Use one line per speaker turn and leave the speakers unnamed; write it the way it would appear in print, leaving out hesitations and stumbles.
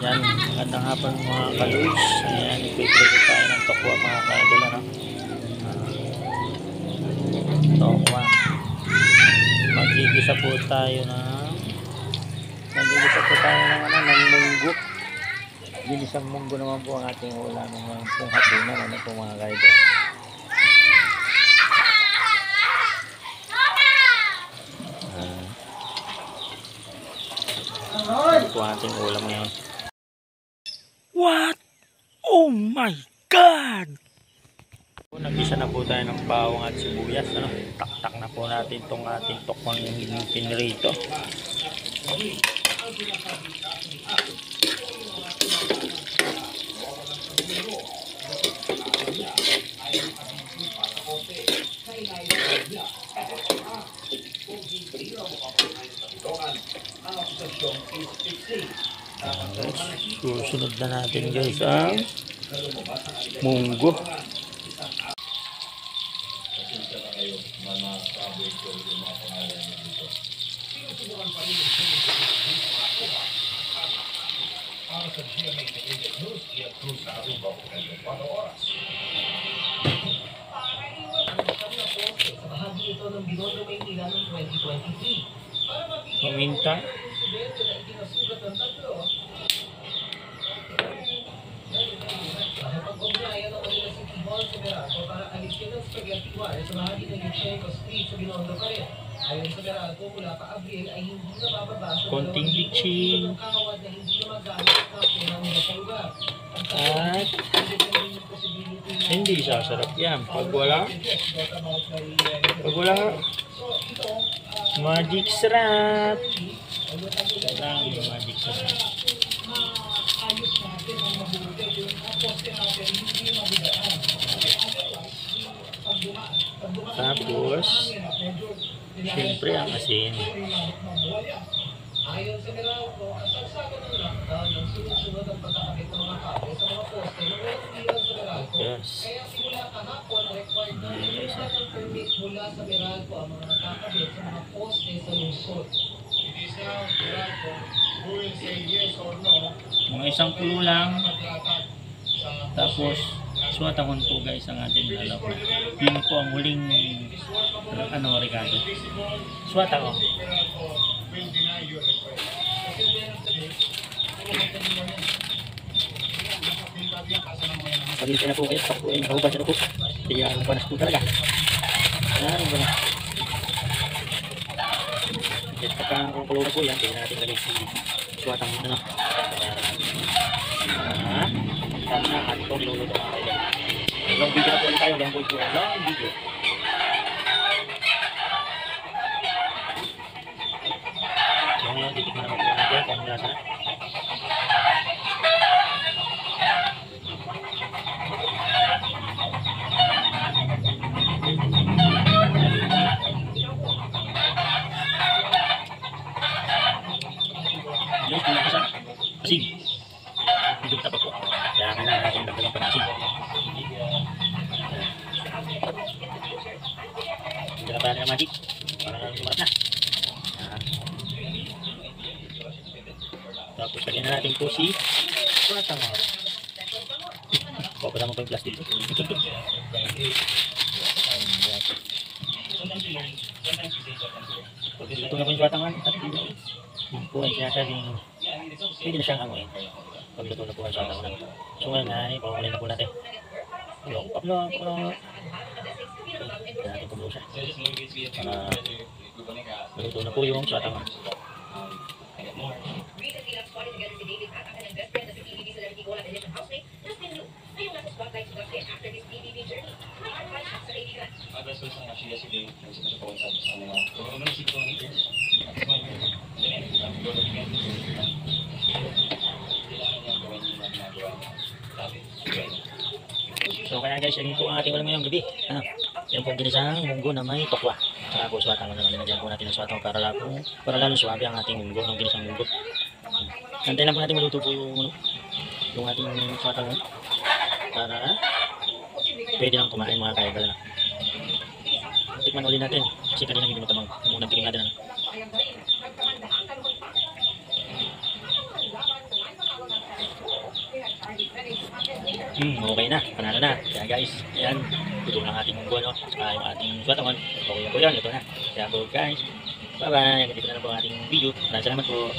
Yan, magandang hapon mga kaluis. Ayan, ipiprito tayo ng tokwa mga kaidol, ano? Tokwa. Magigisa po tayo ng ng munggo. Ginisang munggo naman po ang ating ulam ng pong hapunan, ano po mga kaidol. Ano po ating ulam ngayon. What? Oh my God! Nag-isa na po tayo ng bawang at sibuyas. Ano? Tak-tak na po natin itong ating tokwang pinrito. Susunod na natin guys ang munggo. Paminta. Konting bitchin. At hindi sasarap yan pag wala magic sarap. Kailangan yung magic sarap. Tapos siyempre ang asin. Ayon sa Meralco, ang sagsagan ng lockdown ng sunod-sunod ang pagkakabit ng mga kable sa mga poste ng walang ilaw sa Meralco. Kaya simula kahapon, required na ng permit mula sa Meralco ang mga nakakabit sa mga poste sa lungsod. It is now Meralco who will say yes or no. Mga isang pulo lang. Tapos suwatangon po guys ang ating nalaw. Yun po ang huling regalo. Suwatangon. Pagintay na po kayo, nakahubad na po. Kaya ang panas po talaga. Ayan ba na? At pagka ang kulo na po yan, kaya natin lagay si suwatang muna na. Tama na, at ito niluluto mga kayo. Long video na po ulit tayo, long video. Ngayon, titikman naman po natin kung lasa na. Yes, kung lasa. Asin. Hindi ko tapos po. Kaya kailangan natin dagdagan pa ng asin. Hindi na pa natin ang magic. Para sumarat na. Tapos lagyan na natin po si suwatangon. Papasama pa yung plastic. Ito na po yung suwatangon. Yun po ay sinasabing pwede na siyang anguin. Pagluto na po ang suwatangon. So ngayon ay pakukulin na po natin. Pakulo. Natin po siya. Maluto na po yung suwatangon. So kaya guys, yan po ang ating ulam ngayong gabi. Yan po ginisang munggo na may tokwa. Tapos suwatangon na naman. Nandiyan po natin ang suwatangon para lalo suwabe ang ating munggo ng ginisang munggo. Antayin lang po natin maluto po yung ating suwatangon para pwede lang kumain mga kaibal na. Tikman ulit natin kasi kanina hindi matamang unang tingin natin. Okay na, panalo na. Kaya guys, ayan, luto ng ating munggo, no? Saka yung ating swatangon. Okay na po yan, luto na. Kaya po guys, bye-bye. Hanggang dito na lang po ang ating video. Maraming salamat po.